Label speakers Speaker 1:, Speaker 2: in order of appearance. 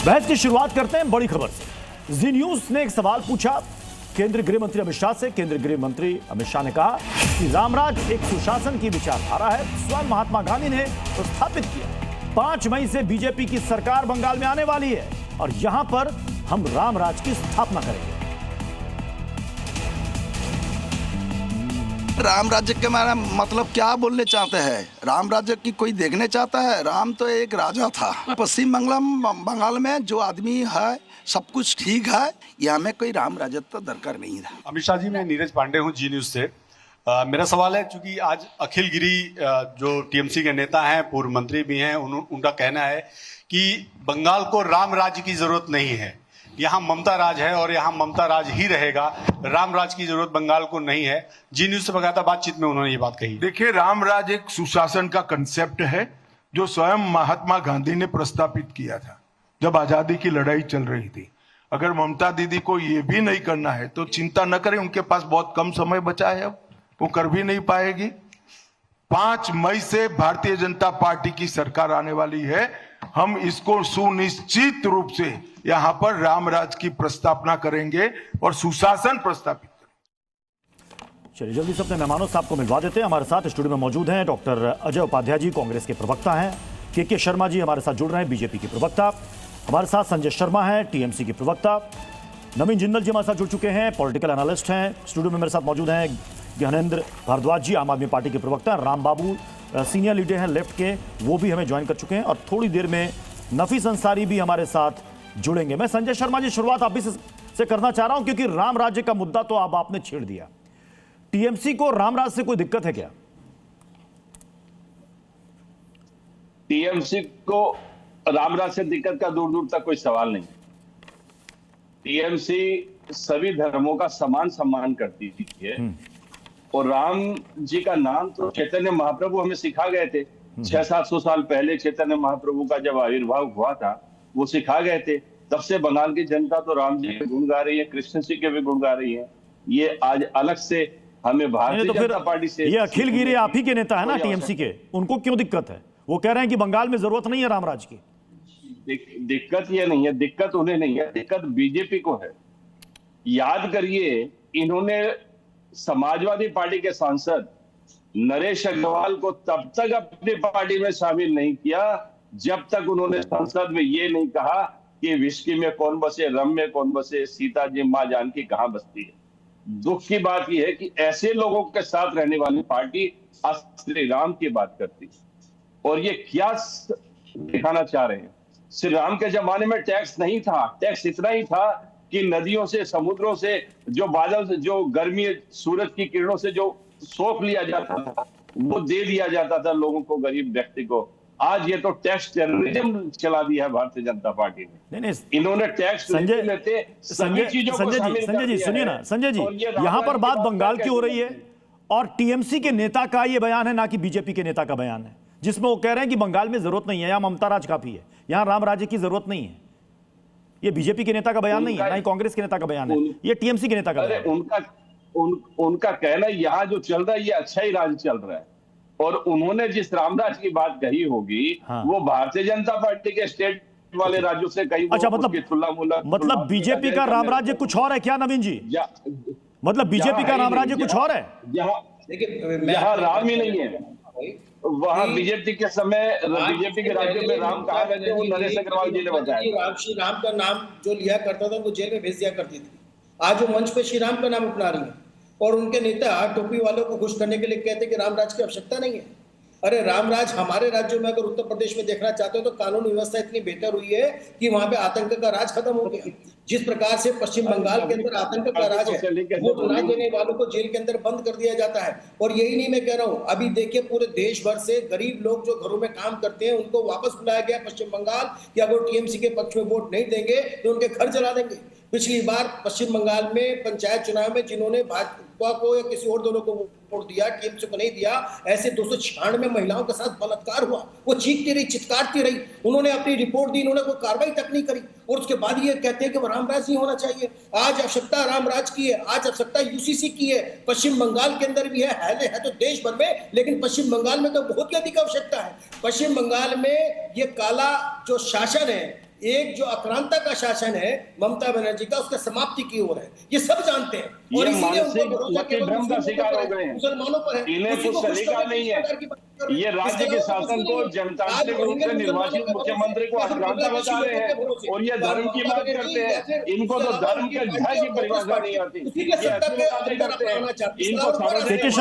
Speaker 1: बहस की शुरुआत करते हैं बड़ी खबर से। जी न्यूज ने एक सवाल पूछा केंद्रीय गृह मंत्री अमित शाह से। केंद्रीय गृह मंत्री अमित शाह ने कहा कि रामराज एक सुशासन की विचारधारा है, स्वयं महात्मा गांधी ने स्थापित किया। 5 मई से बीजेपी की सरकार बंगाल में आने वाली है और यहां पर हम रामराज की स्थापना करेंगे।
Speaker 2: राम राज्य के बारे में मतलब क्या बोलने चाहते हैं? राम राज्य की कोई देखने चाहता है? राम तो एक राजा था। पश्चिम बंगाल में जो आदमी है सब कुछ ठीक है, यहाँ में कोई राम राज्य तो दरकार नहीं है।
Speaker 3: अमित शाह जी, मैं नीरज पांडे हूँ जी न्यूज से। मेरा सवाल है, चूंकि आज अखिल गिरी जो टीएमसी के नेता हैं, पूर्व मंत्री भी हैं, उनका कहना है कि बंगाल को राम राज्य की जरूरत नहीं है, यहाँ ममता राज है और यहाँ ममता राज ही रहेगा, राम राज की जरूरत बंगाल को नहीं है। जी न्यूज से बकायदा बातचीत में उन्होंने ये बात कही।
Speaker 4: देखिए, राम राज एक सुशासन का कंसेप्ट है जो स्वयं महात्मा गांधी ने प्रस्तावित किया था जब आजादी की लड़ाई चल रही थी। अगर ममता दीदी को ये भी नहीं करना है तो चिंता न करें, उनके पास बहुत कम समय बचा है, अब वो कर भी नहीं पाएगी। 5 मई से भारतीय जनता पार्टी की सरकार आने वाली है। हम इसको सुनिश्चित रूप से यहाँ पर रामराज की प्रस्तावना करेंगे और सुशासन प्रस्तापित करेंगे।
Speaker 1: चलिए जल्दी से अपने मेहमानों साहब को मिलवा देते हैं। हमारे साथ स्टूडियो में मौजूद हैं डॉक्टर अजय उपाध्याय जी, कांग्रेस के प्रवक्ता हैं। के शर्मा जी हमारे साथ जुड़ रहे हैं, बीजेपी के प्रवक्ता। हमारे साथ संजय शर्मा हैं, टीएमसी के प्रवक्ता। नवीन जिंदल जी हमारे साथ जुड़ चुके हैं, पॉलिटिकल एनालिस्ट हैं। स्टूडियो में मेरे साथ मौजूद हैं ज्ञानेंद्र भारद्वाज जी, आम आदमी पार्टी के प्रवक्ता। राम बाबू सीनियर लीडर हैं लेफ्ट के, वो भी हमें ज्वाइन कर चुके हैं। और थोड़ी देर में नफीस अंसारी भी हमारे साथ जुड़ेंगे। मैं संजय शर्मा जी शुरुआत आप भी से करना चाह रहा हूं, क्योंकि राम राज्य का मुद्दा तो अब आपने छेड़ दिया। टीएमसी को रामराज से कोई दिक्कत है क्या?
Speaker 5: टीएमसी को रामराज से दिक्कत का दूर दूर तक कोई सवाल नहीं। टीएमसी सभी धर्मों का समान सम्मान करती है और राम जी का नाम तो चैतन्य महाप्रभु हमें सिखा गए थे। 600-700 साल पहले चैतन्य महाप्रभु का जब आविर्भाव हुआ था, वो सिखा गए थे। तब से बंगाल की जनता तो राम जी के गुण गा रही है, कृष्ण जी के भी गुण गा रही है। ये आज अलग से हमें भारतीय जनता पार्टी से,
Speaker 1: ये अखिल गिरी आप ही के नेता है ना टीएमसी के, उनको क्यों दिक्कत है? वो कह रहे हैं कि बंगाल में जरूरत नहीं है रामराज की।
Speaker 5: दिक्कत ये नहीं है, दिक्कत उन्हें नहीं है, दिक्कत बीजेपी को है। याद करिए, इन्होंने समाजवादी पार्टी के सांसद नरेश अग्रवाल को तब तक अपनी पार्टी में शामिल नहीं किया जब तक उन्होंने संसद में ये नहीं कहा कि विस्की में कौन बसे, रम में कौन बसे, सीता जी मां जानकी कहां बसती है। दुख की बात यह है कि ऐसे लोगों के साथ रहने वाली पार्टी आज श्री राम की बात करती है। और ये क्या दिखाना चाह रहे हैं? श्री राम के जमाने में टैक्स नहीं था, टैक्स इतना ही था कि नदियों से, समुद्रों से जो बादल से, जो गर्मी सूरज की किरणों से जो सोख लिया जाता था, वो दे दिया जाता था लोगों को, गरीब व्यक्ति को। आज ये तो टैक्स टेररिज्म चला दिया है भारतीय जनता पार्टी ने। नहीं, इन्होंने टैक्स लेते
Speaker 1: संजय जी सुनिए ना, संजय जी यहां पर बात बंगाल की हो रही है और टीएमसी के नेता का ये बयान है, ना कि बीजेपी के नेता का बयान है, जिसमें वो कह रहे हैं कि बंगाल में जरूरत नहीं है, यहाँ ममता राज काफी है, यहाँ राम राज्य की जरूरत नहीं है। ये बीजेपी के नेता का बयान नहीं है, ना ही कांग्रेस के नेता का बयान है, ये टीएमसी के नेता का बयान है।
Speaker 5: उनका कहना यहाँ जो चल रहा है ये अच्छा ही राज चल रहा है। और उन्होंने जिस रामराज की बात कही होगी, हाँ, वो भारतीय जनता पार्टी के स्टेट वाले राज्यों से कहीं, अच्छा,
Speaker 1: मतलब बीजेपी का रामराज्य कुछ और है क्या नवीन जी? मतलब बीजेपी का रामराज्य कुछ और है?
Speaker 5: यहाँ राम ही नहीं है, वहाँ बीजेपी के समय बीजेपी के राज्यों में राम कहा गए थे, वो नरेश अग्रवाल जी ने बताया।
Speaker 6: श्री राम का नाम जो लिया करता था वो जेल में भेज दिया करती थी। आज वो मंच पे श्री राम का नाम अपना रही है और उनके नेता टोपी वालों को खुश करने के लिए कहते हैं कि रामराज की आवश्यकता नहीं है। अरे रामराज हमारे राज्यों में, अगर उत्तर प्रदेश में देखना चाहते हो तो कानून व्यवस्था इतनी बेहतर हुई है कि वहां पे आतंक का राज खत्म हो गया। जिस प्रकार से पश्चिम बंगाल के अंदर आतंक का राज है, वो धुनाई देने वालों को जेल के अंदर बंद कर दिया जाता है। और यही नहीं मैं कह रहा हूँ, अभी देखिए पूरे देश भर से गरीब लोग जो घरों में काम करते हैं उनको वापस बुलाया गया पश्चिम बंगाल कि अगर टीएमसी के पक्ष में वोट नहीं देंगे तो उनके घर जला देंगे। पिछली बार पश्चिम बंगाल में पंचायत चुनाव में जिन्होंने भाजपा को या किसी और दोनों को वोट दिया, टीएमसी को नहीं दिया, ऐसे 296 महिलाओं के साथ बलात्कार हुआ। वो चीखती रही, चित्कारती रही, उन्होंने अपनी रिपोर्ट दी, उन्होंने कोई कार्रवाई तक नहीं करी और उसके बाद ये कहते हैं कि रामराज नहीं होना चाहिए। आज आवश्यकता रामराज की है, आज आवश्यकता यूसीसी की है। पश्चिम बंगाल के अंदर भी है तो देश भर में, लेकिन पश्चिम बंगाल में तो बहुत ही अधिक आवश्यकता है। पश्चिम बंगाल में ये काला जो शासन है एक जो आक्रांता का शासन है ममता बनर्जी का, उसका समाप्ति की ओर है। ये सब जानते हैं और इसीलिए उनको भरोसा केवल
Speaker 5: भ्रम का शिकार हो गए हैं,
Speaker 6: मुसलमानों पर है।
Speaker 5: इन्हें कुछ सलीका नहीं है। ये राज्य के शासन को जनतांत्रिक रूप से निर्वाचित मुख्यमंत्री को आक्रांता बता रहे हैं और ये धर्म की बात करते हैं। इनको तो धर्म के ढंग की परिभाषा नहीं आती, ये ऐसी बातें करते हैं। इनको